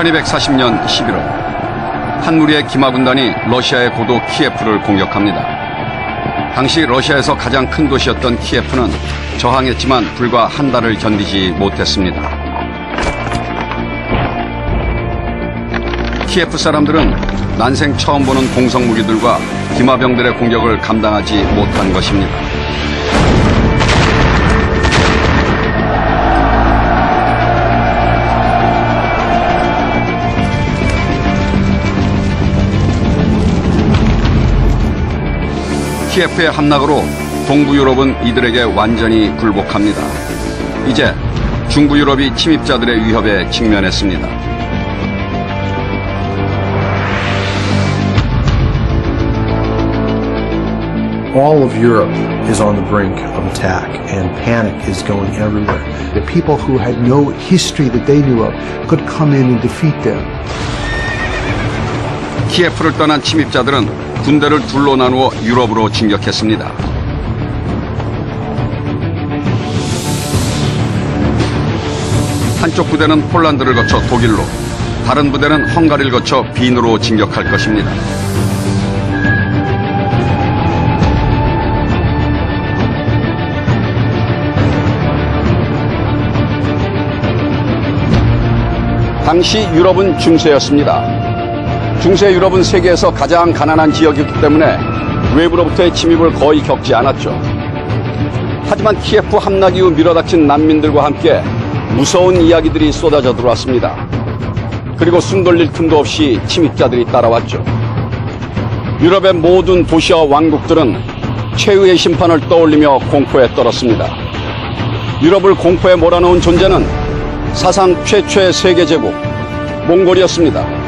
1240년 11월 한 무리의 기마 군단이 러시아의 고도 키예프를 공격합니다. 당시 러시아에서 가장 큰 도시였던 키예프는 저항했지만 불과 한 달을 견디지 못했습니다. 키예프 사람들은 난생 처음 보는 공성 무기들과 기마병들의 공격을 감당하지 못한 것입니다. 키예프의 함락으로 동부 유럽은 이들에게 완전히 굴복합니다. 이제 중부 유럽이 침입자들의 위협에 직면했습니다. All of Europe is on the brink of attack, and panic is going everywhere. The people who had no history that they knew of could come in and defeat them. 키예프를 떠난 침입자들은 군대를 둘로 나누어 유럽으로 진격했습니다. 한쪽 부대는 폴란드를 거쳐 독일로, 다른 부대는 헝가리를 거쳐 빈으로 진격할 것입니다. 당시 유럽은 중세였습니다. 중세 유럽은 세계에서 가장 가난한 지역이었기 때문에 외부로부터의 침입을 거의 겪지 않았죠. 하지만 키예프 함락 이후 밀어닥친 난민들과 함께 무서운 이야기들이 쏟아져 들어왔습니다. 그리고 숨 돌릴 틈도 없이 침입자들이 따라왔죠. 유럽의 모든 도시와 왕국들은 최후의 심판을 떠올리며 공포에 떨었습니다. 유럽을 공포에 몰아넣은 존재는 사상 최초의 세계 제국 몽골이었습니다.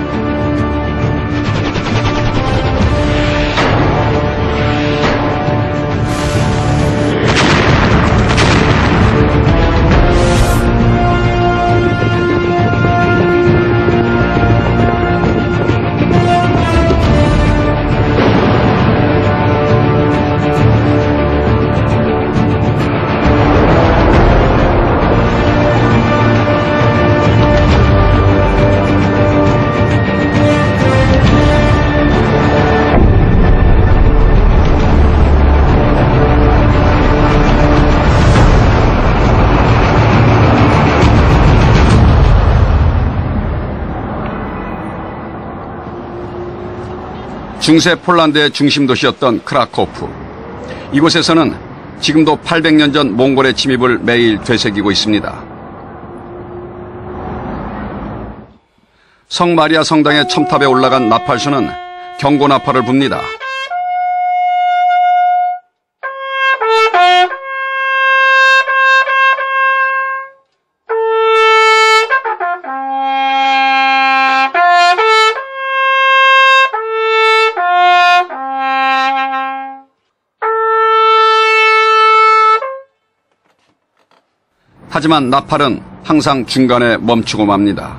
중세 폴란드의 중심 도시였던 크라코프. 이곳에서는 지금도 800년 전 몽골의 침입을 매일 되새기고 있습니다. 성마리아 성당의 첨탑에 올라간 나팔수는 경고 나팔을 붑니다. 하지만 나팔은 항상 중간에 멈추고 맙니다.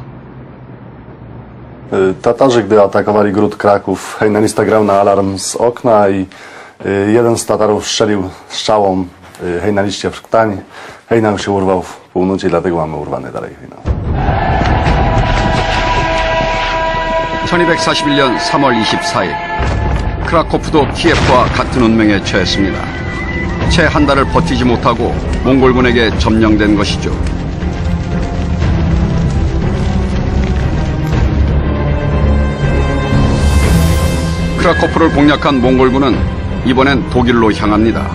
Tatarzy, gdy atakowali Gród Kraków, Hejnalista grał na alarm z okna i jeden z Tatarów strzelił strzałą Hejnaliście w krtań. Hejnal się urwał w północy, dlatego mamy urwany dalej Hejnal. 1241년 3월 24일 크라코프도 키예프와 같은 운명에 처했습니다. 채 한 달을 버티지 못하고 몽골군에게 점령된 것이죠. 크라코프를 공략한 몽골군은 이번엔 독일로 향합니다.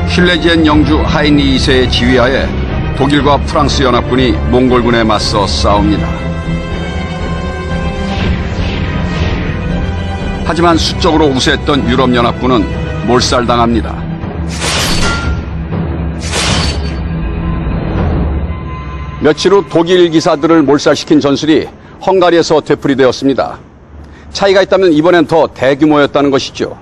실레지엔 영주 하이니 2세의 지휘하에 독일과 프랑스 연합군이 몽골군에 맞서 싸웁니다. 하지만 수적으로 우세했던 유럽연합군은 몰살당합니다. 며칠 후 독일 기사들을 몰살시킨 전술이 헝가리에서 되풀이되었습니다. 차이가 있다면 이번엔 더 대규모였다는 것이죠.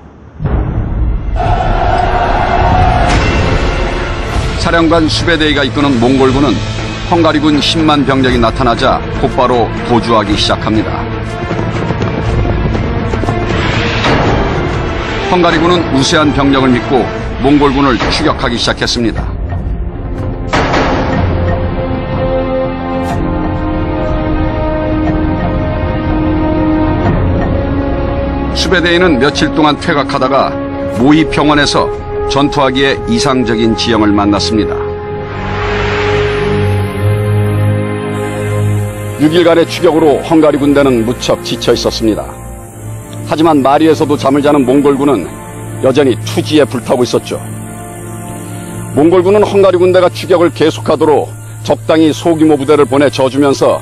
사령관 수베데이가 이끄는 몽골군은 헝가리군 10만 병력이 나타나자 곧바로 도주하기 시작합니다. 헝가리군은 우세한 병력을 믿고 몽골군을 추격하기 시작했습니다. 수베대인은 며칠 동안 퇴각하다가 모히 평원에서 전투하기에 이상적인 지형을 만났습니다. 6일간의 추격으로 헝가리 군대는 무척 지쳐 있었습니다. 하지만 마리에서도 잠을 자는 몽골군은 여전히 투지에 불타고 있었죠. 몽골군은 헝가리 군대가 추격을 계속하도록 적당히 소규모 부대를 보내 져주면서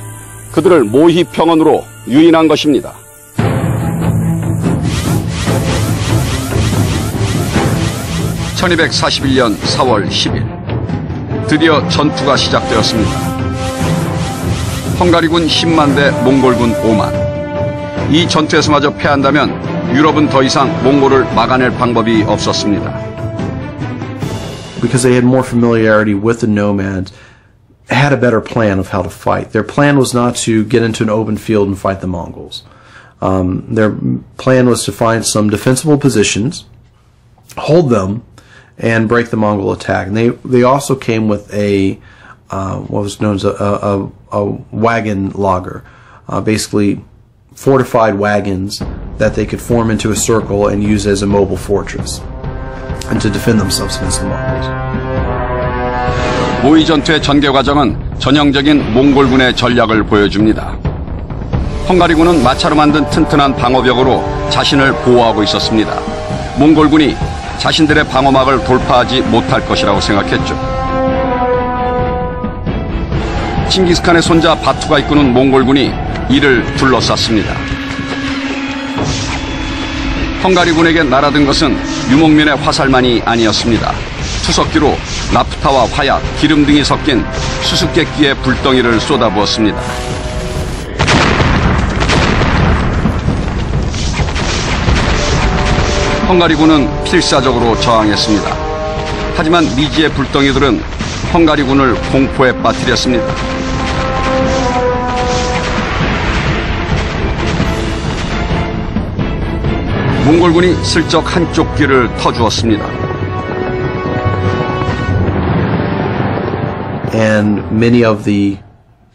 그들을 모히 평원으로 유인한 것입니다. (1241년 4월 10일) 드디어 전투가 시작되었습니다. 헝가리군 10만 대 몽골군 5만. 이 전투에서마저 패한다면 유럽은 더 이상 몽골을 막아낼 방법이 없었습니다. Because they had more familiarity with the nomads, had a better plan of how to fight. Their plan was not to get into an open field and fight the Mongols. Their plan was to find some defensible positions, hold them, and break the Mongol attack. And they also came with a what was known as a wagon lager, basically fortified wagons that they could form into a circle and use as a mobile fortress, and to defend themselves against the Mongols. 모의 전투의 전개 과정은 전형적인 몽골군의 전략을 보여줍니다. 헝가리군은 마차로 만든 튼튼한 방어벽으로 자신을 보호하고 있었습니다. 몽골군이 자신들의 방어막을 돌파하지 못할 것이라고 생각했죠. 칭기스칸의 손자 바투가 이끄는 몽골군이 이를 둘러쌌습니다. 헝가리군에게 날아든 것은 유목민의 화살만이 아니었습니다. 투석기로 나프타와 화약, 기름 등이 섞인 수수께끼의 불덩이를 쏟아부었습니다. 헝가리군은 필사적으로 저항했습니다. 하지만 미지의 불덩이들은 헝가리군을 공포에 빠뜨렸습니다. 몽골군이 슬쩍 한쪽 귀를 터주었습니다. And many of the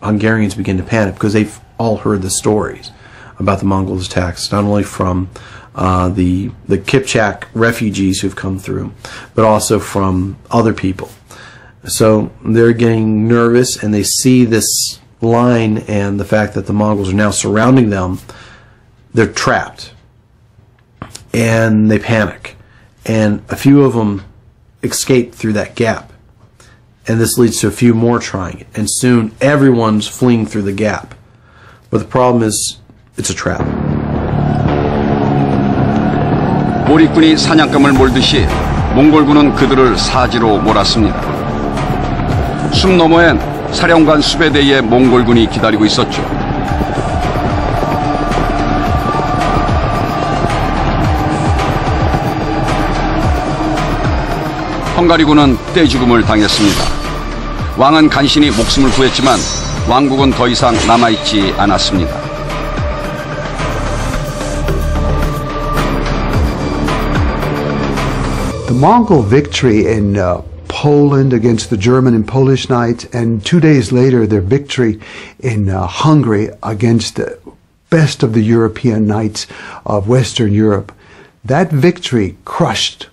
Hungarians began to panic because they've all heard the stories about the Mongol attacks, not only from the Kipchak refugees who've come through, but also from other people. So they're getting nervous, and they see this line and the fact that the Mongols are now surrounding them. They're trapped, and they panic, and a few of them escape through that gap, and this leads to a few more trying it, and soon everyone's fleeing through the gap. But the problem is, it's a trap. 몰입군이 사냥감을 몰듯이 몽골군은 그들을 사지로 몰았습니다. 숲 너머엔 사령관 수베대의 몽골군이 기다리고 있었죠. 헝가리군은 떼죽음을 당했습니다. 왕은 간신히 목숨을 구했지만 왕국은 더 이상 남아있지 않았습니다. The Mongol victory in Poland against the German and Polish knights, and 2 days later their victory in Hungary against the best of the European knights of Western Europe, that victory crushed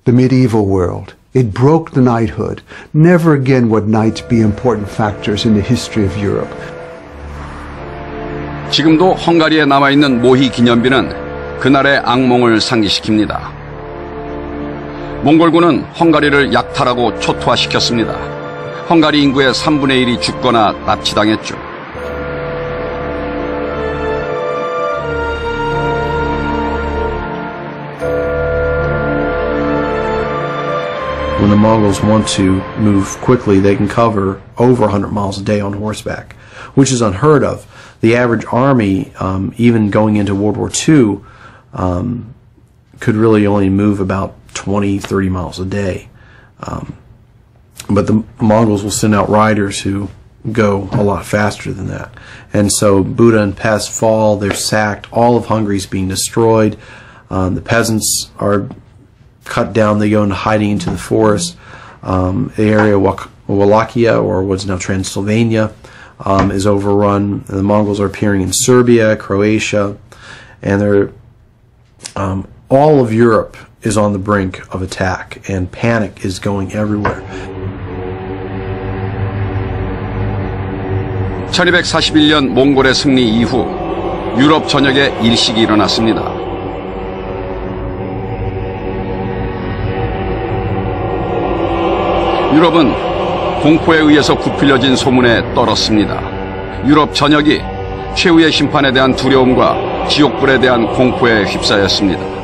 the medieval world. It broke the knighthood. Never again would knights be important factors in the history of Europe. 지금도 헝가리에 남아있는 모희 기념비는 그날의 악몽을 상기시킵니다. 몽골군은 헝가리를 약탈하고 초토화시켰습니다. 헝가리 인구의 3분의 1이 죽거나 납치당했죠. When the Mongols want to move quickly, they can cover over 100 miles a day on horseback, which is unheard of. The average army, even going into World War II, could really only move about 20, 30 miles a day. But the Mongols will send out riders who go a lot faster than that. And so Buda and Pest fall, they're sacked, all of Hungary's being destroyed. The peasants are cut down. They go into hiding into the forest. The area of Wallachia, or what's now Transylvania, is overrun. The Mongols are appearing in Serbia, Croatia, and they're all of Europe is on the brink of attack, and panic is going everywhere. 1241년 몽골의 승리 이후 유럽 전역에 일식이 일어났습니다. 유럽은 공포에 의해서 부풀려진 소문에 떨었습니다. 유럽 전역이 최후의 심판에 대한 두려움과 지옥불에 대한 공포에 휩싸였습니다.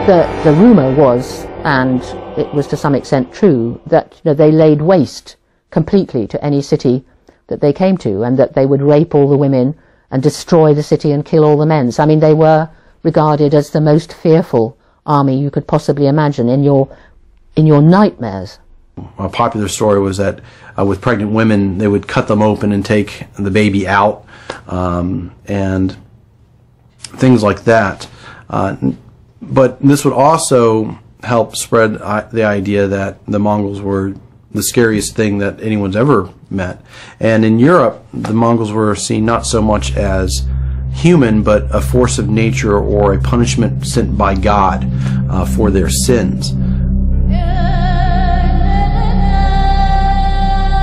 The rumor was, and it was to some extent true, that they laid waste completely to any city that they came to, and that they would rape all the women and destroy the city and kill all the men. So, I mean, they were regarded as the most fearful army you could possibly imagine in your nightmares. A popular story was that with pregnant women, they would cut them open and take the baby out, and things like that. But this would also help spread the idea that the Mongols were the scariest thing that anyone's ever met. And in Europe, the Mongols were seen not so much as human, but a force of nature or a punishment sent by God for their sins.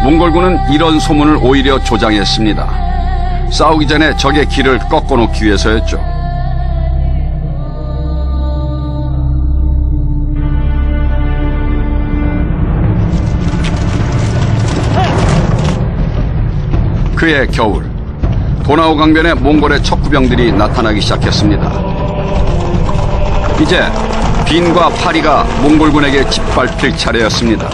몽골군은 이런 소문을 오히려 조장했습니다. 싸우기 전에 적의 길을 꺾어놓기 위해서였죠. 그해 겨울, 도나우 강변에 몽골의 척구병들이 나타나기 시작했습니다. 이제 빈과 파리가 몽골군에게 짓밟힐 차례였습니다.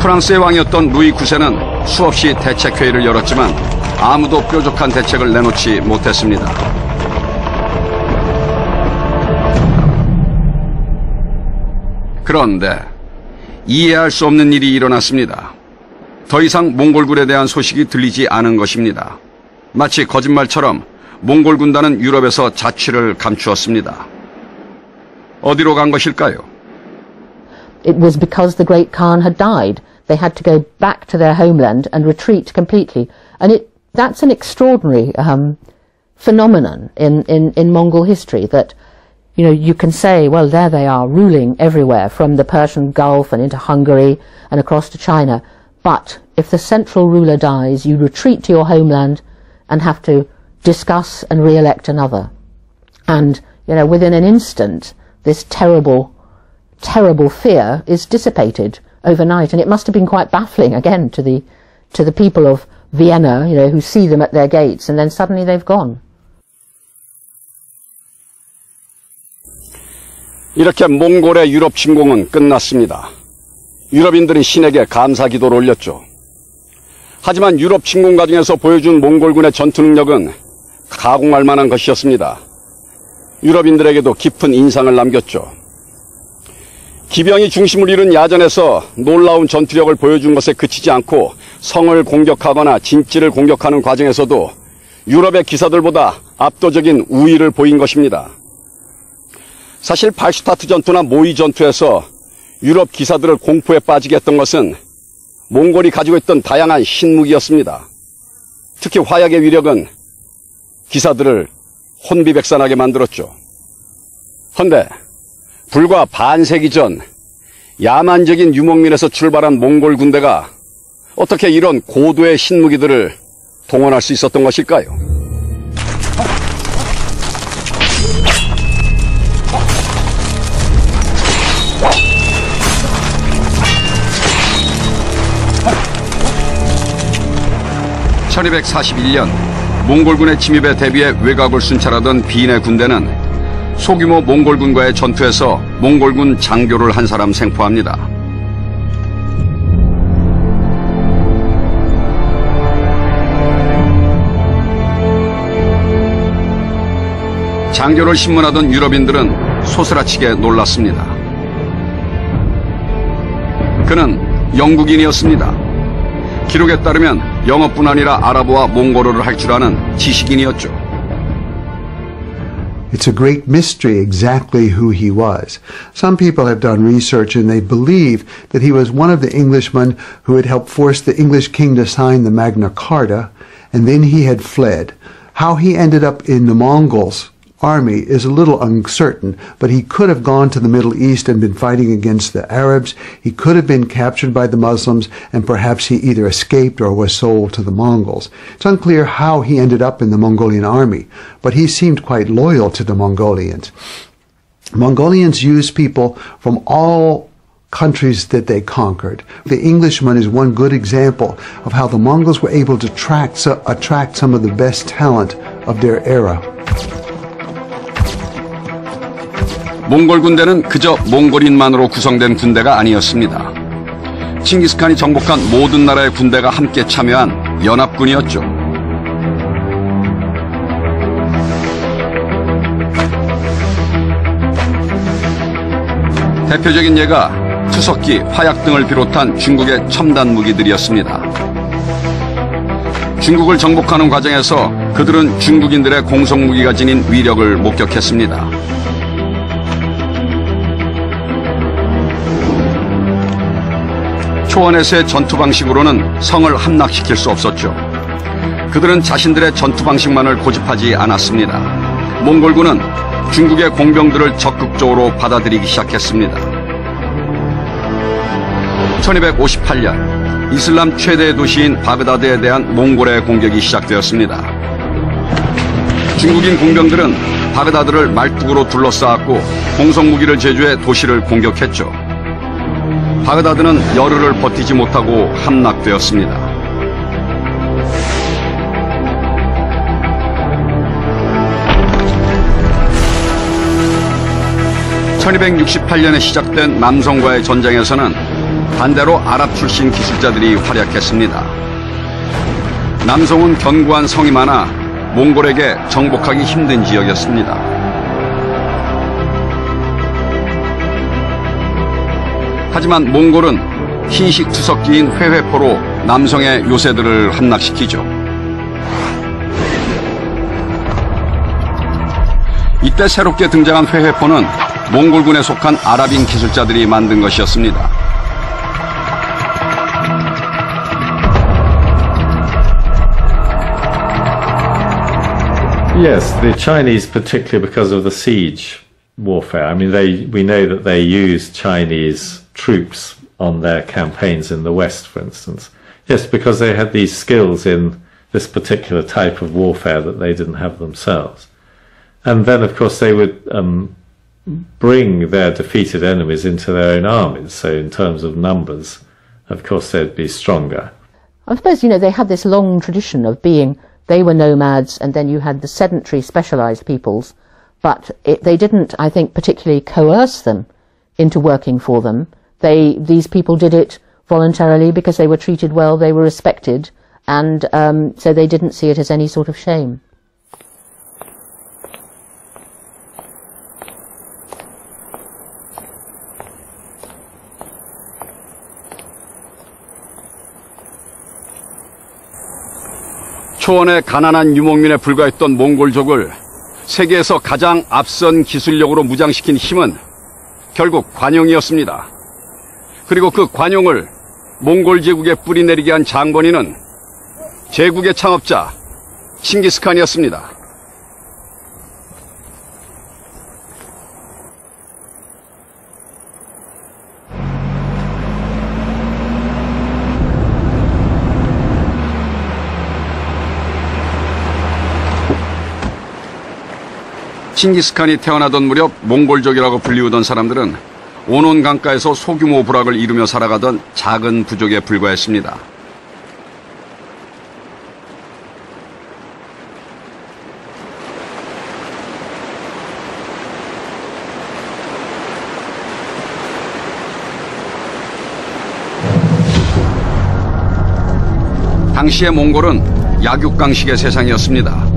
프랑스의 왕이었던 루이 9세는 수없이 대책회의를 열었지만 아무도 뾰족한 대책을 내놓지 못했습니다. 그런데 이해할 수 없는 일이 일어났습니다. 더 이상 몽골군에 대한 소식이 들리지 않은 것입니다. 마치 거짓말처럼 몽골 군단은 유럽에서 자취를 감추었습니다. 어디로 간 것일까요? It was because the great Khan had died. They had to go back to their homeland and retreat completely. And that's an extraordinary phenomenon in Mongol history, that you can say, well, there they are, ruling everywhere, from the Persian Gulf and into Hungary and across to China. But if the central ruler dies, you retreat to your homeland and have to discuss and re-elect another. And, within an instant, this terrible fear is dissipated overnight. And it must have been quite baffling, again, to the people of Vienna, who see them at their gates, and then suddenly they've gone. 이렇게 몽골의 유럽 침공은 끝났습니다. 유럽인들이 신에게 감사 기도를 올렸죠. 하지만 유럽 침공 과정에서 보여준 몽골군의 전투 능력은 가공할 만한 것이었습니다. 유럽인들에게도 깊은 인상을 남겼죠. 기병이 중심을 이룬 야전에서 놀라운 전투력을 보여준 것에 그치지 않고 성을 공격하거나 진지를 공격하는 과정에서도 유럽의 기사들보다 압도적인 우위를 보인 것입니다. 사실 발슈타트 전투나 모이 전투에서 유럽 기사들을 공포에 빠지게 했던 것은 몽골이 가지고 있던 다양한 신무기였습니다. 특히 화약의 위력은 기사들을 혼비백산하게 만들었죠. 헌데 불과 반세기 전 야만적인 유목민에서 출발한 몽골 군대가 어떻게 이런 고도의 신무기들을 동원할 수 있었던 것일까요? (1241년) 몽골군의 침입에 대비해 외곽을 순찰하던 빈의 군대는 소규모 몽골군과의 전투에서 몽골군 장교를 한 사람 생포합니다. 장교를 신문하던 유럽인들은 소스라치게 놀랐습니다. 그는 영국인이었습니다. 기록에 따르면 영어뿐 아니라 아랍어와 몽골어를 할 줄 아는 지식인이었죠. It's a great mystery exactly who he was. Some people have done research and they believe that he was one of the Englishmen who had helped force the English king to sign the Magna Carta, and then he had fled. How he ended up in the Mongols' army is a little uncertain, but he could have gone to the Middle East and been fighting against the Arabs. He could have been captured by the Muslims, and perhaps he either escaped or was sold to the Mongols. It's unclear how he ended up in the Mongolian army, but he seemed quite loyal to the Mongolians. Mongolians used people from all countries that they conquered. The Englishman is one good example of how the Mongols were able to attract some of the best talent of their era. 몽골 군대는 그저 몽골인만으로 구성된 군대가 아니었습니다. 칭기스칸이 정복한 모든 나라의 군대가 함께 참여한 연합군이었죠. 대표적인 예가 투석기, 화약 등을 비롯한 중국의 첨단 무기들이었습니다. 중국을 정복하는 과정에서 그들은 중국인들의 공성무기가 지닌 위력을 목격했습니다. 초원에서의 전투 방식으로는 성을 함락시킬 수 없었죠. 그들은 자신들의 전투 방식만을 고집하지 않았습니다. 몽골군은 중국의 공병들을 적극적으로 받아들이기 시작했습니다. 1258년 이슬람 최대의 도시인 바그다드에 대한 몽골의 공격이 시작되었습니다. 중국인 공병들은 바그다드를 말뚝으로 둘러싸았고 공성무기를 제조해 도시를 공격했죠. 바그다드는 열흘을 버티지 못하고 함락되었습니다. 1268년에 시작된 남성과의 전쟁에서는 반대로 아랍 출신 기술자들이 활약했습니다. 남성은 견고한 성이 많아 몽골에게 정복하기 힘든 지역이었습니다. 하지만 몽골은 흰식 투석기인 회회포로 남성의 요새들을 함락시키죠. 이때 새롭게 등장한 회회포는 몽골군에 속한 아랍인 기술자들이 만든 것이었습니다. Yes, the Chinese, particularly because of the siege warfare. I mean, we know that they used Chinese troops on their campaigns in the West, for instance. Yes, because they had these skills in this particular type of warfare that they didn't have themselves. And then, of course, they would bring their defeated enemies into their own armies. So in terms of numbers, of course, they'd be stronger. I suppose, they had this long tradition of they were nomads, and then you had the sedentary specialised peoples, but they didn't, I think, particularly coerce them into working for them. These people did it voluntarily because they were treated well, they were respected, and so they didn't see it as any sort of shame. 초원의 가난한 유목민에 불과했던 몽골족을 세계에서 가장 앞선 기술력으로 무장시킨 힘은 결국 관용이었습니다. 그리고 그 관용을 몽골 제국에 뿌리내리게 한 장본인은 제국의 창업자 칭기스칸이었습니다. 칭기스칸이 태어나던 무렵 몽골족이라고 불리우던 사람들은 오논 강가에서 소규모 부락을 이루며 살아가던 작은 부족에 불과했습니다. 당시의 몽골은 약육강식의 세상이었습니다.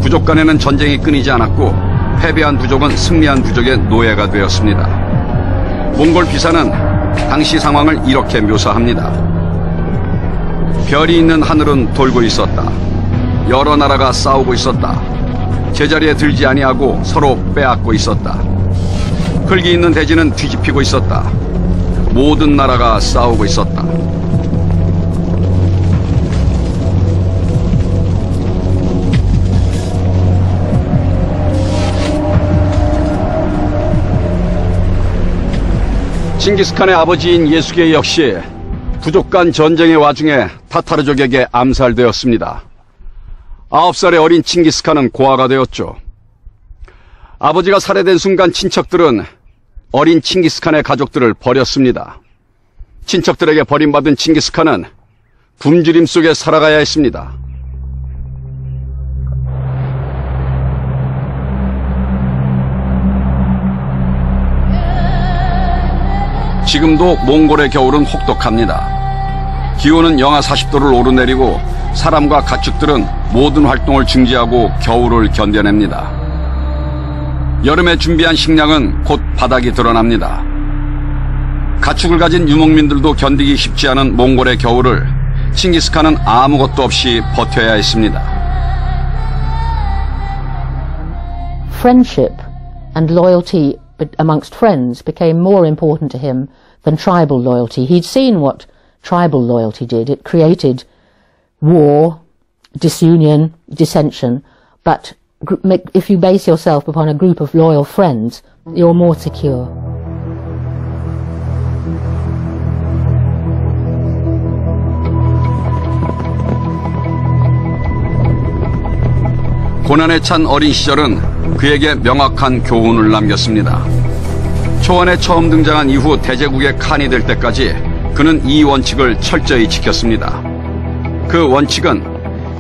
부족 간에는 전쟁이 끊이지 않았고 패배한 부족은 승리한 부족의 노예가 되었습니다. 몽골 비사는 당시 상황을 이렇게 묘사합니다. 별이 있는 하늘은 돌고 있었다. 여러 나라가 싸우고 있었다. 제자리에 들지 아니하고 서로 빼앗고 있었다. 흙이 있는 대지는 뒤집히고 있었다. 모든 나라가 싸우고 있었다. 칭기스칸의 아버지인 예수게 역시 부족 간 전쟁의 와중에 타타르족에게 암살되었습니다. 9살의 어린 칭기스칸은 고아가 되었죠. 아버지가 살해된 순간 친척들은 어린 칭기스칸의 가족들을 버렸습니다. 친척들에게 버림받은 칭기스칸은 굶주림 속에 살아가야 했습니다. 지금도 몽골의 겨울은 혹독합니다. 기온은 영하 40도를 오르내리고 사람과 가축들은 모든 활동을 중지하고 겨울을 견뎌냅니다. 여름에 준비한 식량은 곧 바닥이 드러납니다. 가축을 가진 유목민들도 견디기 쉽지 않은 몽골의 겨울을 칭기스칸은 아무것도 없이 버텨야 했습니다. Friendship and loyalty amongst friends became more important to him than tribal loyalty. He'd seen what tribal loyalty did. It created war, disunion, dissension, but if you base yourself upon a group of loyal friends, you're more secure. 고난에 찬 어린 시절은 그에게 명확한 교훈을 남겼습니다. 초원에 처음 등장한 이후 대제국의 칸이 될 때까지 그는 이 원칙을 철저히 지켰습니다. 그 원칙은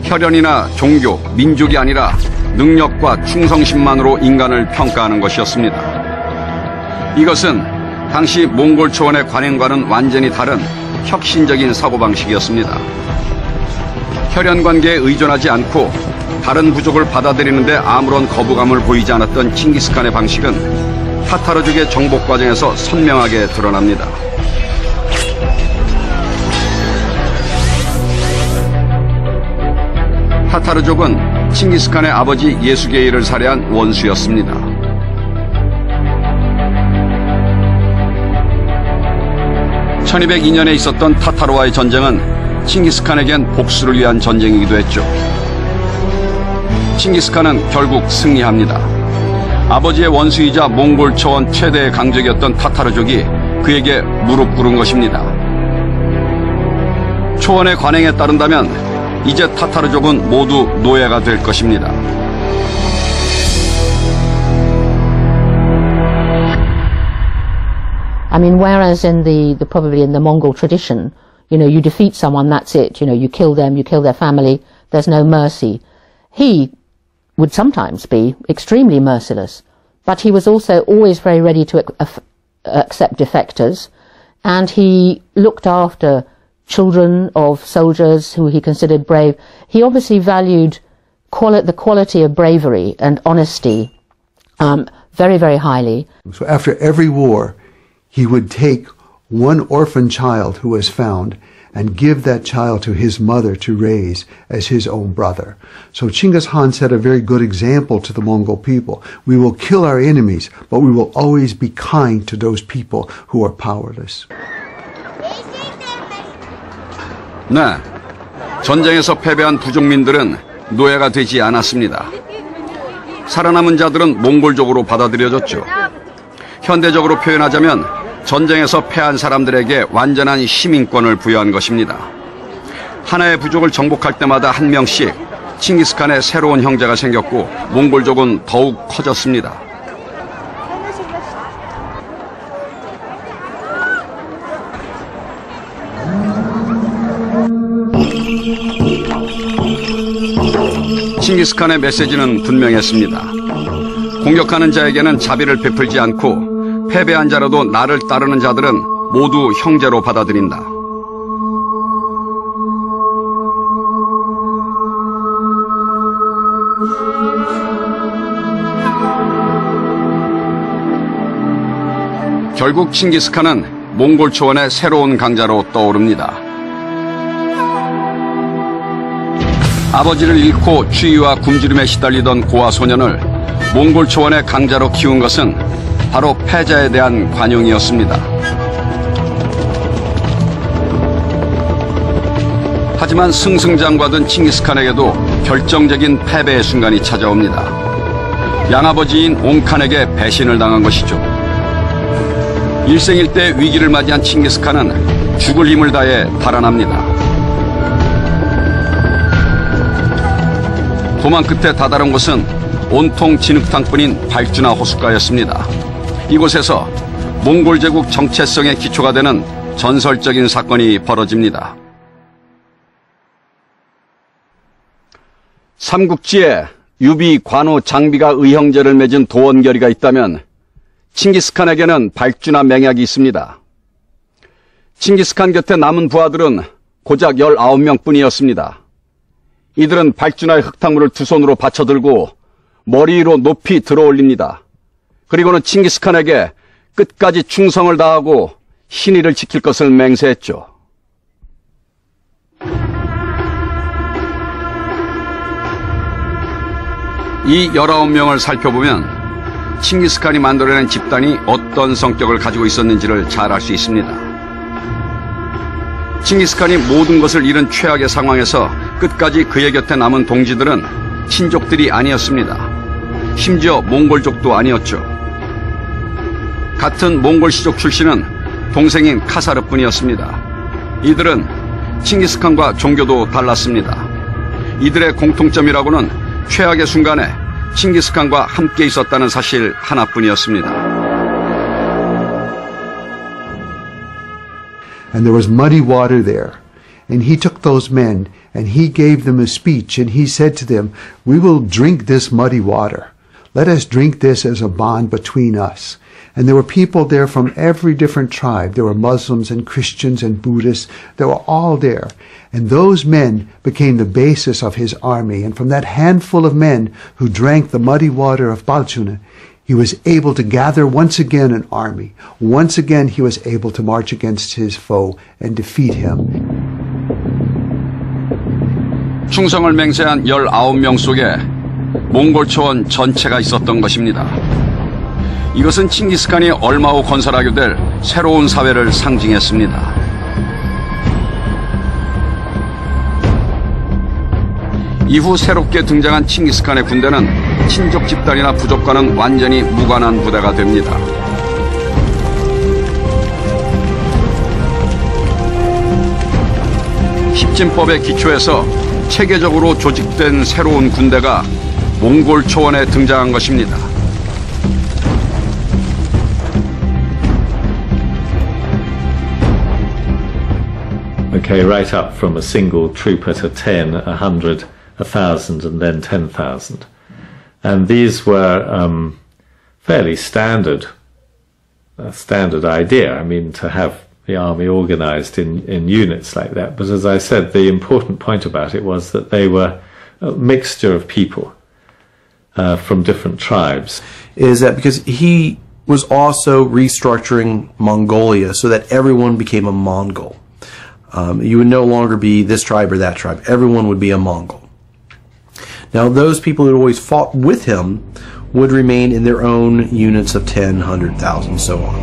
혈연이나 종교, 민족이 아니라 능력과 충성심만으로 인간을 평가하는 것이었습니다. 이것은 당시 몽골 초원의 관행과는 완전히 다른 혁신적인 사고방식이었습니다. 혈연 관계에 의존하지 않고 다른 부족을 받아들이는데 아무런 거부감을 보이지 않았던 칭기스칸의 방식은 타타르족의 정복 과정에서 선명하게 드러납니다. 타타르족은 칭기스칸의 아버지 예수게이를 살해한 원수였습니다. (1202년에) 있었던 타타르와의 전쟁은 칭기스칸에겐 복수를 위한 전쟁이기도 했죠. 칭기스칸은 결국 승리합니다. 아버지의 원수이자 몽골 초원 최대의 강적이었던 타타르족이 그에게 무릎 꿇은 것입니다. 초원의 관행에 따른다면 이제 타타르족은 모두 노예가 될 것입니다. I mean, whereas in probably in the Mongol tradition, you defeat someone, that's it. You kill them, you kill their family, there's no mercy. He would sometimes be extremely merciless, but he was also always very ready to accept defectors, and he looked after children of soldiers who he considered brave. He obviously valued the quality of bravery and honesty very, very highly. So after every war, he would take one orphan child who was found and give that child to his mother to raise as his own brother. So Chinggis Khan set a very good example to the Mongol people. We will kill our enemies, but we will always be kind to those people who are powerless. 네, 전쟁에서 패배한 부족민들은 노예가 되지 않았습니다. 살아남은 자들은 몽골족으로 받아들여졌죠. 현대적으로 표현하자면 전쟁에서 패한 사람들에게 완전한 시민권을 부여한 것입니다. 하나의 부족을 정복할 때마다 한 명씩 칭기스칸의 새로운 형제가 생겼고 몽골족은 더욱 커졌습니다. 칭기스칸의 메시지는 분명했습니다. 공격하는 자에게는 자비를 베풀지 않고 패배한 자라도 나를 따르는 자들은 모두 형제로 받아들인다. 결국 칭기스칸은 몽골 초원의 새로운 강자로 떠오릅니다. 아버지를 잃고 추위와 굶주림에 시달리던 고아 소년을 몽골 초원의 강자로 키운 것은 바로 패자에 대한 관용이었습니다. 하지만 승승장구하던 칭기스칸에게도 결정적인 패배의 순간이 찾아옵니다. 양아버지인 옹칸에게 배신을 당한 것이죠. 일생일대 위기를 맞이한 칭기스칸은 죽을 힘을 다해 달아납니다. 도망 끝에 다다른 곳은 온통 진흙탕뿐인 발주나 호숫가였습니다. 이곳에서 몽골 제국 정체성의 기초가 되는 전설적인 사건이 벌어집니다. 삼국지에 유비, 관우, 장비가 의형제를 맺은 도원결의가 있다면 칭기스칸에게는 발주나 맹약이 있습니다. 칭기스칸 곁에 남은 부하들은 고작 19명뿐이었습니다. 이들은 발주나의 흙탕물을 두 손으로 받쳐들고 머리 위로 높이 들어올립니다. 그리고는 칭기스칸에게 끝까지 충성을 다하고 신의를 지킬 것을 맹세했죠. 이 19명을 살펴보면 칭기스칸이 만들어낸 집단이 어떤 성격을 가지고 있었는지를 잘 알 수 있습니다. 칭기스칸이 모든 것을 잃은 최악의 상황에서 끝까지 그의 곁에 남은 동지들은 친족들이 아니었습니다. 심지어 몽골족도 아니었죠. 같은 몽골시족 출신은 동생인 카사르뿐이었습니다. 이들은 칭기스칸과 종교도 달랐습니다. 이들의 공통점이라고는 최악의 순간에 칭기스칸과 함께 있었다는 사실 하나뿐이었습니다. And there was muddy water there. And he took those men and he gave them a speech and he said to them, "We will drink this muddy water. Let us drink this as a bond between us." And there were people there from every different tribe. There were Muslims and Christians and Buddhists. They were all there. And those men became the basis of his army. And from that handful of men who drank the muddy water of Balchuna, he was able to gather once again an army. Once again he was able to march against his foe and defeat him. 충성을 맹세한 19명 속에 몽골 초원 전체가 있었던 것입니다. 이것은 칭기스칸이 얼마 후 건설하게 될 새로운 사회를 상징했습니다. 이후 새롭게 등장한 칭기스칸의 군대는 친족 집단이나 부족과는 완전히 무관한 부대가 됩니다. 십진법의 기초에서 체계적으로 조직된 새로운 군대가 몽골 초원에 등장한 것입니다. Okay, right up from a single trooper to 10, 100, 1,000, and then 10,000. And these were fairly standard idea. I mean, to have the army organized in units like that. But as I said, the important point about it was that they were a mixture of people from different tribes. Is that because he was also restructuring Mongolia so that everyone became a Mongol. You would no longer be this tribe or that tribe. Everyone would be a Mongol. Now, those people who always fought with him would remain in their own units of 10, 100,000, so on.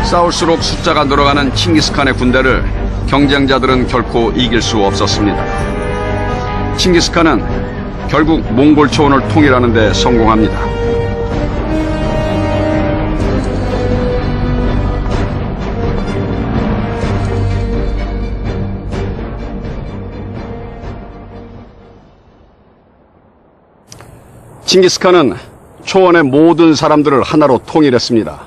싸울수록 숫자가 늘어가는 칭기스칸의 군대를 경쟁자들은 결코 이길 수 없었습니다. 칭기스칸은 결국 몽골 초원을 통일하는 데 성공합니다. 칭기스칸은 초원의 모든 사람들을 하나로 통일했습니다.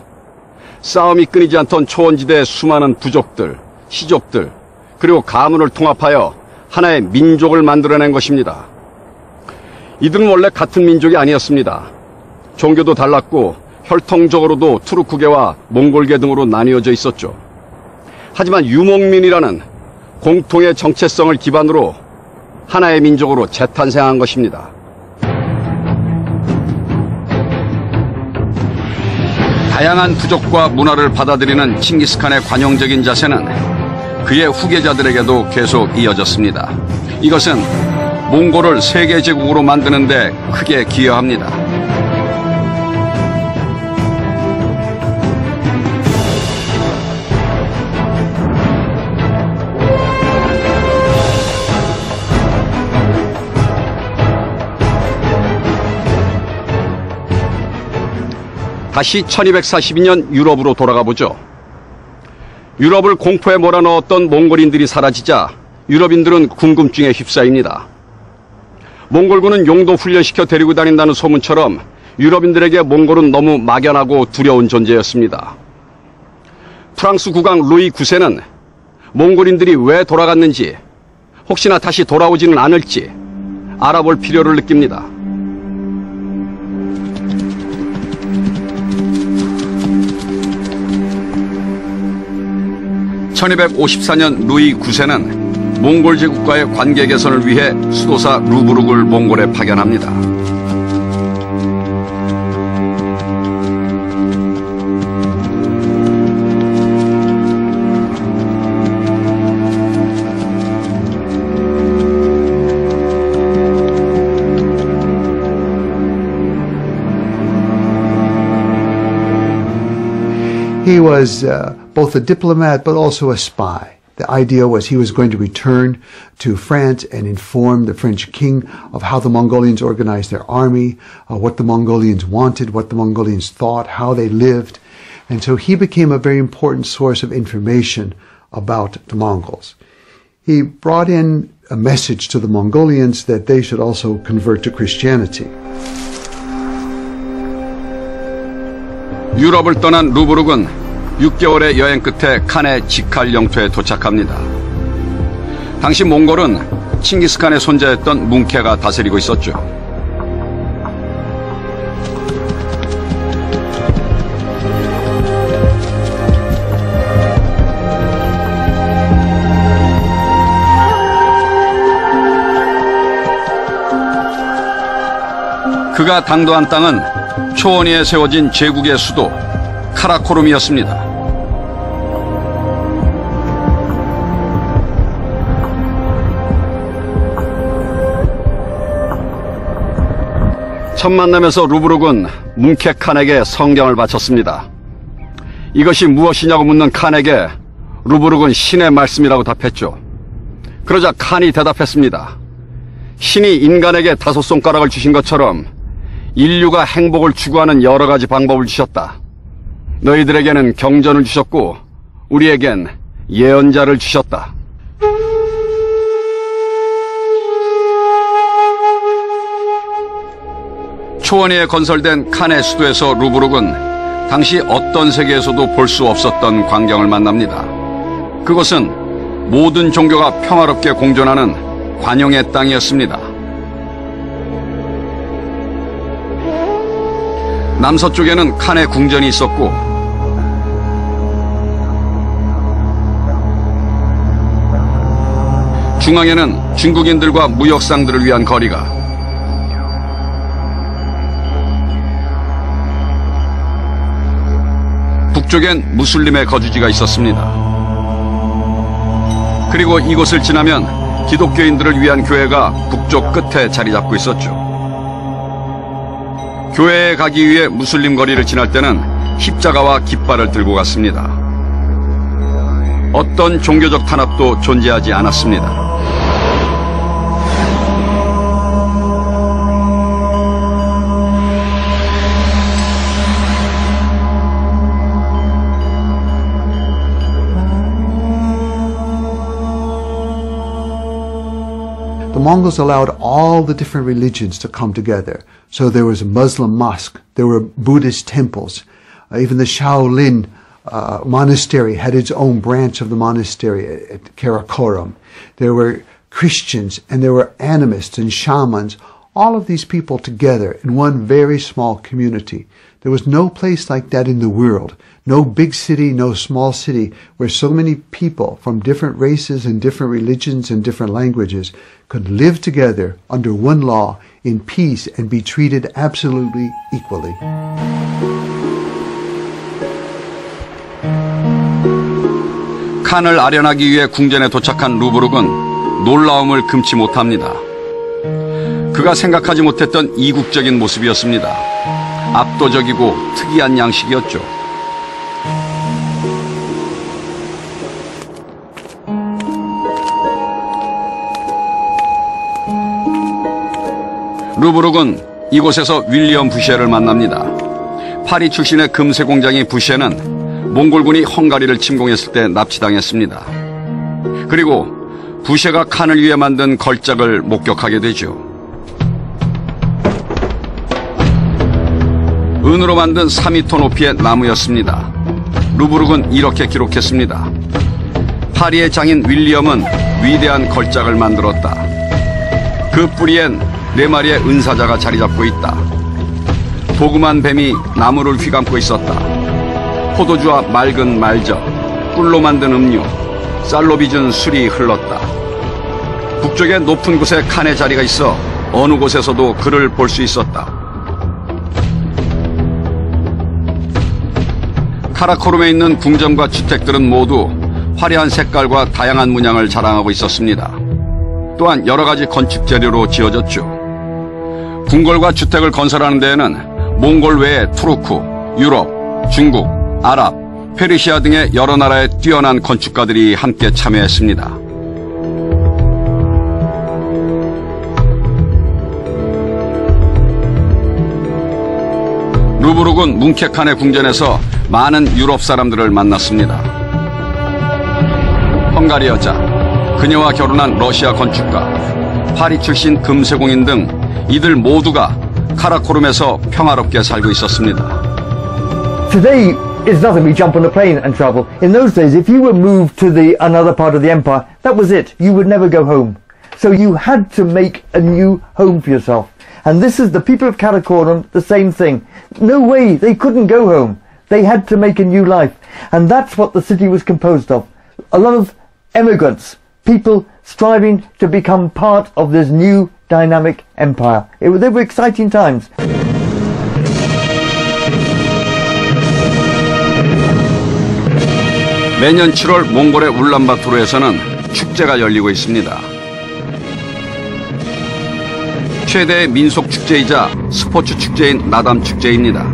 싸움이 끊이지 않던 초원지대의 수많은 부족들, 시족들, 그리고 가문을 통합하여 하나의 민족을 만들어낸 것입니다. 이들은 원래 같은 민족이 아니었습니다. 종교도 달랐고 혈통적으로도 투르크계와 몽골계 등으로 나뉘어져 있었죠. 하지만 유목민이라는 공통의 정체성을 기반으로 하나의 민족으로 재탄생한 것입니다. 다양한 부족과 문화를 받아들이는 칭기스칸의 관용적인 자세는 그의 후계자들에게도 계속 이어졌습니다. 이것은 몽골을 세계 제국으로 만드는 데 크게 기여합니다. 다시 1242년 유럽으로 돌아가 보죠. 유럽을 공포에 몰아넣었던 몽골인들이 사라지자 유럽인들은 궁금증에 휩싸입니다. 몽골군은 용도 훈련시켜 데리고 다닌다는 소문처럼 유럽인들에게 몽골은 너무 막연하고 두려운 존재였습니다. 프랑스 국왕 루이 9세는 몽골인들이 왜 돌아갔는지, 혹시나 다시 돌아오지는 않을지 알아볼 필요를 느낍니다. 1254년 루이 9세는 몽골 제국과의 관계 개선을 위해 수도사 루브룩을 몽골에 파견합니다. He was both a diplomat but also a spy. The idea was he was going to return to France and inform the French king of how the Mongolians organized their army, what the Mongolians wanted, what the Mongolians thought, how they lived. And so he became a very important source of information about the Mongols. He brought in a message to the Mongolians that they should also convert to Christianity. 유럽을 떠난 루브룩은 6개월의 여행 끝에 칸의 지칼 영토에 도착합니다. 당시 몽골은 칭기스칸의 손자였던 뭉케가 다스리고 있었죠. 그가 당도한 땅은 초원위에 세워진 제국의 수도 카라코룸이었습니다. 첫 만남에서 루브룩은 뭉케 칸에게 성경을 바쳤습니다. 이것이 무엇이냐고 묻는 칸에게 루브룩은 신의 말씀이라고 답했죠. 그러자 칸이 대답했습니다. 신이 인간에게 5손가락을 주신 것처럼 인류가 행복을 추구하는 여러 가지 방법을 주셨다. 너희들에게는 경전을 주셨고 우리에겐 예언자를 주셨다. 초원위에 건설된 칸의 수도에서 루브룩은 당시 어떤 세계에서도 볼 수 없었던 광경을 만납니다. 그것은 모든 종교가 평화롭게 공존하는 관용의 땅이었습니다. 남서쪽에는 칸의 궁전이 있었고 중앙에는 중국인들과 무역상들을 위한 거리가, 북쪽엔 무슬림의 거주지가 있었습니다. 그리고 이곳을 지나면 기독교인들을 위한 교회가 북쪽 끝에 자리 잡고 있었죠. 교회에 가기 위해 무슬림 거리를 지날 때는 십자가와 깃발을 들고 갔습니다. 어떤 종교적 탄압도 존재하지 않았습니다. The Mongols allowed all the different religions to come together. So there was a Muslim mosque, there were Buddhist temples, even the Shaolin monastery had its own branch of the monastery at Karakoram. There were Christians and there were animists and shamans, all of these people together in one very small community. There was no place like that in the world. No big city, no small city where so many people from different races and different religions and different languages could live together under one law in peace and be treated absolutely equally. 칸을 아련하기 위해 궁전에 도착한 루브르크는 놀라움을 금치 못합니다. 그가 생각하지 못했던 이국적인 모습이었습니다. 압도적이고 특이한 양식이었죠. 루브르크는 이곳에서 윌리엄 부셰를 만납니다. 파리 출신의 금세 공장이 부셰는 몽골군이 헝가리를 침공했을 때 납치당했습니다. 그리고 부셰가 칸을 위해 만든 걸작을 목격하게 되죠. 은으로 만든 4m 높이의 나무였습니다. 루브르크는 이렇게 기록했습니다. 파리의 장인 윌리엄은 위대한 걸작을 만들었다. 그 뿌리엔 4마리의 은사자가 자리 잡고 있다. 도금한 뱀이 나무를 휘감고 있었다. 포도주와 맑은 말젓, 꿀로 만든 음료, 쌀로 빚은 술이 흘렀다. 북쪽의 높은 곳에 칸의 자리가 있어 어느 곳에서도 그를 볼 수 있었다. 카라코룸에 있는 궁전과 주택들은 모두 화려한 색깔과 다양한 문양을 자랑하고 있었습니다. 또한 여러 가지 건축 재료로 지어졌죠. 궁궐과 주택을 건설하는 데에는 몽골 외에 투르크, 유럽, 중국, 아랍, 페르시아 등의 여러 나라의 뛰어난 건축가들이 함께 참여했습니다. 루브르크는 뭉케칸의 궁전에서 많은 유럽 사람들을 만났습니다. 헝가리 여자, 그녀와 결혼한 러시아 건축가, 파리 출신 금세공인 등 이들 모두가 카라코룸에서 평화롭게 살고 있었습니다. Today is nothing. We jump on a plane and travel. In those days, if you were moved to another part of the empire, that was it. You would never go home. So you had to make a new home for yourself. And this is the people of Karakorum, the same thing. No way, they couldn't go home. They had to make a new life. And that's what the city was composed of. A lot of emigrants, people striving to become part of this new dynamic empire. They were exciting times. 매년 7월 몽골의 울란바토르에서는 축제가 열리고 있습니다. 최대의 민속 축제이자 스포츠 축제인 나담 축제입니다.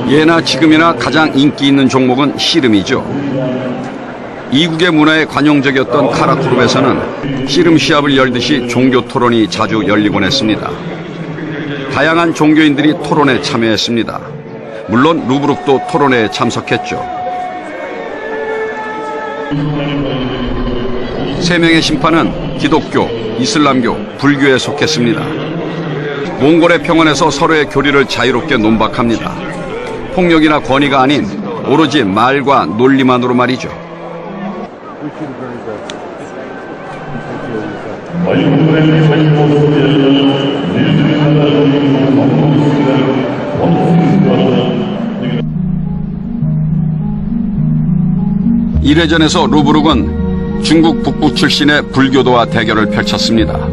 예나 지금이나 가장 인기 있는 종목은 씨름이죠. 이국의 문화에 관용적이었던 카라코룸에서는 씨름 시합을 열듯이 종교 토론이 자주 열리곤 했습니다. 다양한 종교인들이 토론에 참여했습니다. 물론 루브르크도 토론에 참석했죠. 3명의 심판은 기독교, 이슬람교, 불교에 속했습니다. 몽골의 평원에서 서로의 교리를 자유롭게 논박합니다. 폭력이나 권위가 아닌 오로지 말과 논리만으로 말이죠. 이래전에서 루브르크는 중국 북부 출신의 불교도와 대결을 펼쳤습니다.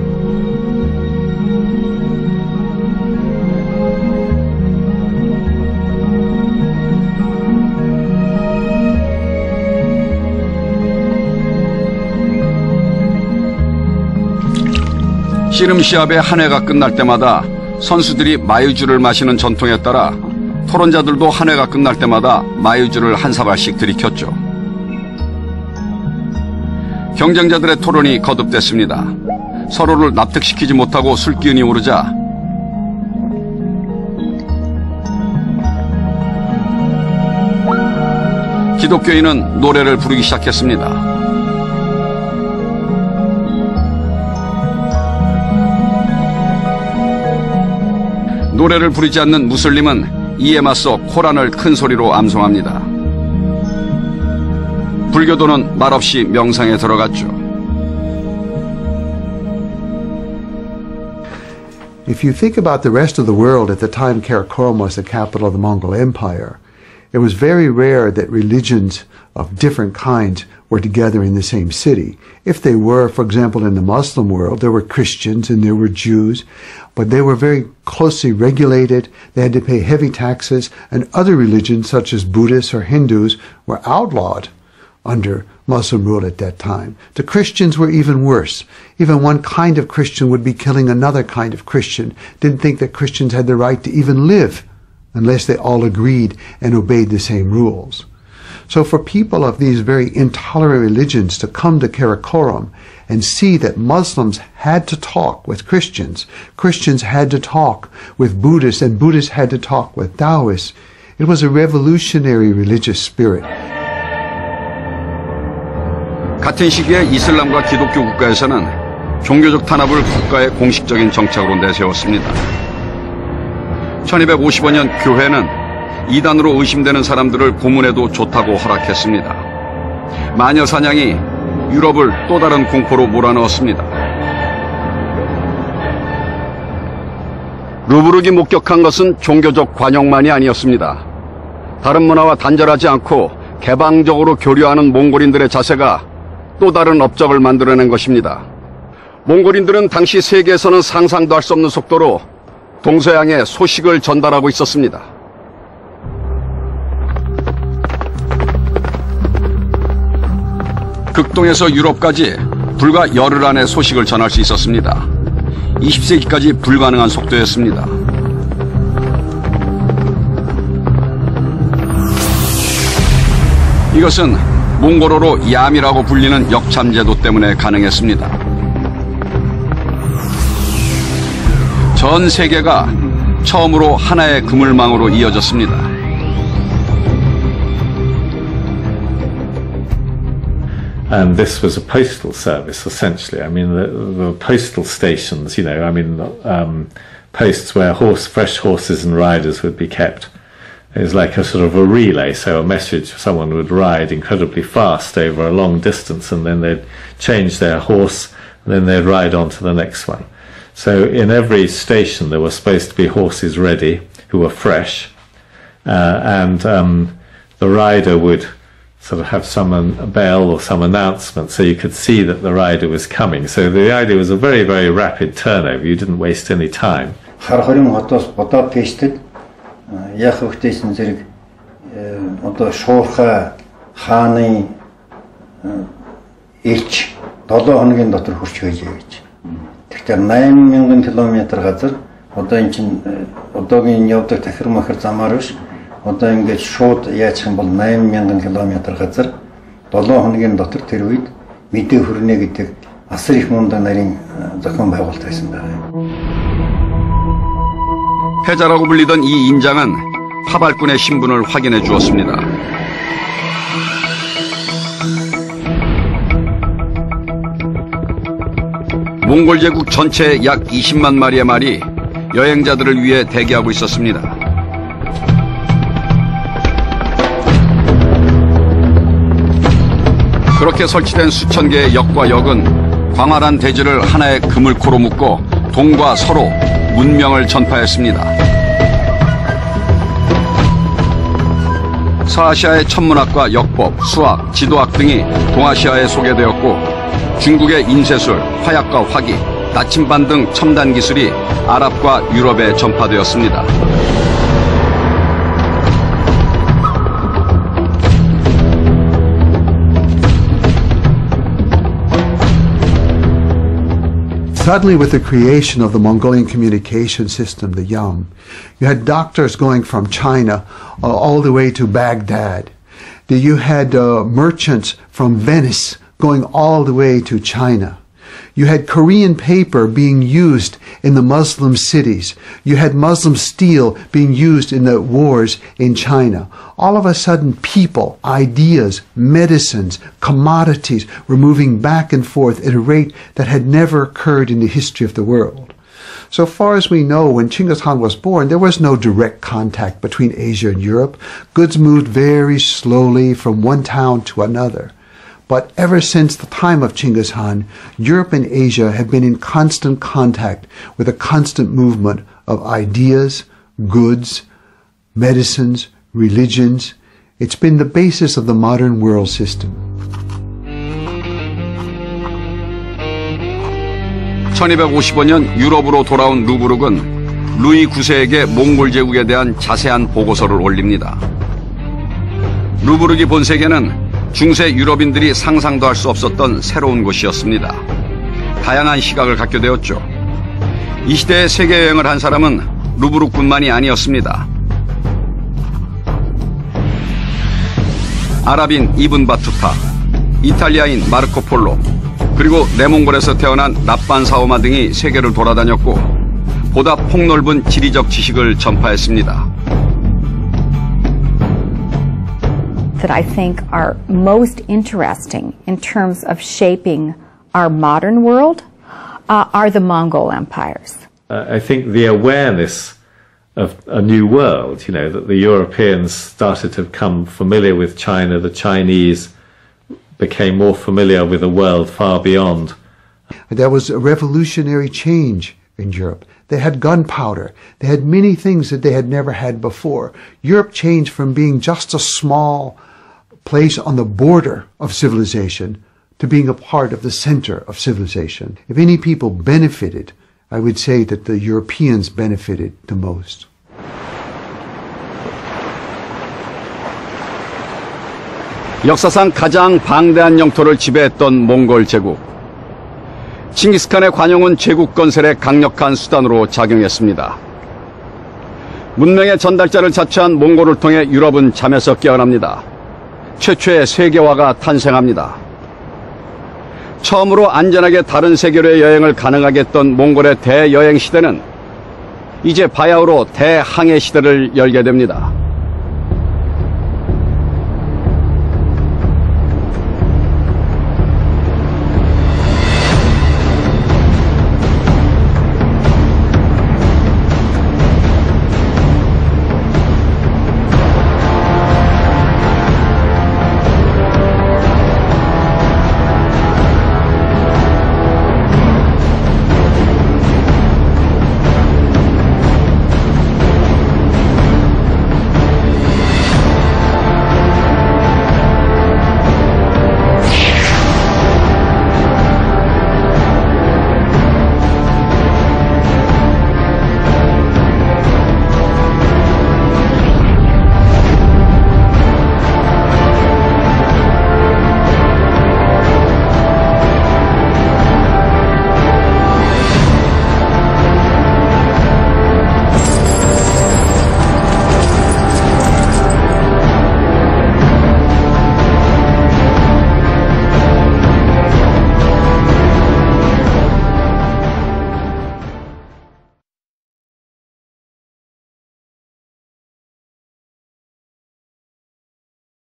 씨름 시합의 한 회가 끝날 때마다 선수들이 마유주를 마시는 전통에 따라 토론자들도 한 회가 끝날 때마다 마유주를 한 사발씩 들이켰죠. 경쟁자들의 토론이 거듭됐습니다. 서로를 납득시키지 못하고 술기운이 오르자 기독교인은 노래를 부르기 시작했습니다. 노래를 부르지 않는 무슬림은 이에 맞서 코란을 큰 소리로 암송합니다. 불교도는 말없이 명상에 들어갔죠. If you think about the rest of the world at the time Karakorum was the capital of the Mongol Empire, It was very rare that religions of different kinds were together in the same city. If they were, for example, in the Muslim world, there were Christians and there were Jews, but they were very closely regulated. They had to pay heavy taxes, and other religions, such as Buddhists or Hindus, were outlawed under Muslim rule at that time. The Christians were even worse. Even one kind of Christian would be killing another kind of Christian. Didn't think that Christians had the right to even live unless they all agreed and obeyed the same rules. So for people of these very intolerant religions to come to Karakoram and see that Muslims had to talk with Christians, Christians had to talk with Buddhists, and Buddhists had to talk with Taoists, it was a revolutionary religious spirit. 같은 시기에 이슬람과 기독교 국가에서는 종교적 탄압을 국가의 공식적인 정책으로 내세웠습니다. 1255년 교회는 이단으로 의심되는 사람들을 고문해도 좋다고 허락했습니다. 마녀 사냥이 유럽을 또 다른 공포로 몰아넣었습니다. 루브르기 목격한 것은 종교적 관용만이 아니었습니다. 다른 문화와 단절하지 않고 개방적으로 교류하는 몽골인들의 자세가 또 다른 업적을 만들어낸 것입니다. 몽골인들은 당시 세계에서는 상상도 할 수 없는 속도로 동서양에 소식을 전달하고 있었습니다. 극동에서 유럽까지 불과 열흘 안에 소식을 전할 수 있었습니다. 20세기까지 불가능한 속도였습니다. 이것은 몽골어로 얌이라고 불리는 역참제도 때문에 가능했습니다. 전 세계가 처음으로 하나의 그물망으로 이어졌습니다. And this was a postal service, essentially. I mean, the postal stations, you know, I mean, posts where fresh horses and riders would be kept. It was like a sort of a relay, so a message, someone would ride incredibly fast over a long distance, and then they'd change their horse, and then they'd ride on to the next one. So in every station there were supposed to be horses ready, who were fresh, and the rider would sort of have a bell or some announcement so you could see that the rider was coming. So the idea was a very, very rapid turnover. You didn't waste any time. Харахарын хотоос Будапештэд яг хөвгтэйсэн зэрэг одоо шуурхай хааны элч 7 хоногийн дотор хүрч байжээ гэж. Тэгэхээр 8000 км газар одоо эн чинь одоогийн явдаг тахир махар замаар биш. Одоо ингэж шууд яачих юм бол 8000 км газар 7 хоногийн дотор тэр үед мэдээ хүрнэ гэдэг асар их мундаг нарийн зохион байгуулалт байсан байна. 패자라고 불리던 이 인장은 파발꾼의 신분을 확인해 주었습니다. 몽골 제국 전체의 약 20만 마리의 말이 여행자들을 위해 대기하고 있었습니다. 그렇게 설치된 수천 개의 역과 역은 광활한 대지를 하나의 그물코로 묶고 동과 서로 문명을 전파했습니다. 서아시아의 천문학과 역법, 수학, 지도학 등이 동아시아에 소개되었고 중국의 인쇄술, 화약과 화기, 나침반 등 첨단 기술이 아랍과 유럽에 전파되었습니다. Suddenly, with the creation of the Mongolian communication system, the YAM, you had doctors going from China all the way to Baghdad. You had merchants from Venice going all the way to China. You had Korean paper being used in the Muslim cities. You had Muslim steel being used in the wars in China. All of a sudden, people, ideas, medicines, commodities were moving back and forth at a rate that had never occurred in the history of the world. So far as we know, when Chinggis Khan was born, there was no direct contact between Asia and Europe. Goods moved very slowly from one town to another. But ever since the time of Chinggis Khan, Europe and Asia have been in constant contact with a constant movement of ideas, goods, medicines, religions, It's been the basis of the modern world system. 1255년 유럽으로 돌아온 루브르크는 루이 9세에게 몽골 제국에 대한 자세한 보고서를 올립니다. 루브르기 본세계는 중세 유럽인들이 상상도 할 수 없었던 새로운 곳이었습니다. 다양한 시각을 갖게 되었죠. 이 시대에 세계 여행을 한 사람은 루브르크뿐만이 아니었습니다. 아랍인 이븐 바투타, 이탈리아인 마르코 폴로, 그리고 내몽골에서 태어난 랍반 사오마 등이 세계를 돌아다녔고 보다 폭넓은 지리적 지식을 전파했습니다. That I think are most interesting in terms of shaping our modern world are the Mongol empires. I think the awareness of a new world, you know, that the Europeans started to become familiar with China, the Chinese became more familiar with a world far beyond. There was a revolutionary change in Europe. They had gunpowder. They had many things that they had never had before. Europe changed from being just a small place on the border of civilization to being a part of the center of civilization. If any people benefited, I would say that the Europeans benefited the most. 역사상 가장 방대한 영토를 지배했던 몽골 제국. 칭기스칸의 관용은 제국 건설의 강력한 수단으로 작용했습니다. 문명의 전달자를 자처한 몽골을 통해 유럽은 잠에서 깨어납니다. 최초의 세계화가 탄생합니다. 처음으로 안전하게 다른 세계로의 여행을 가능하게 했던 몽골의 대여행 시대는 이제 바야흐로 대항해 시대를 열게 됩니다.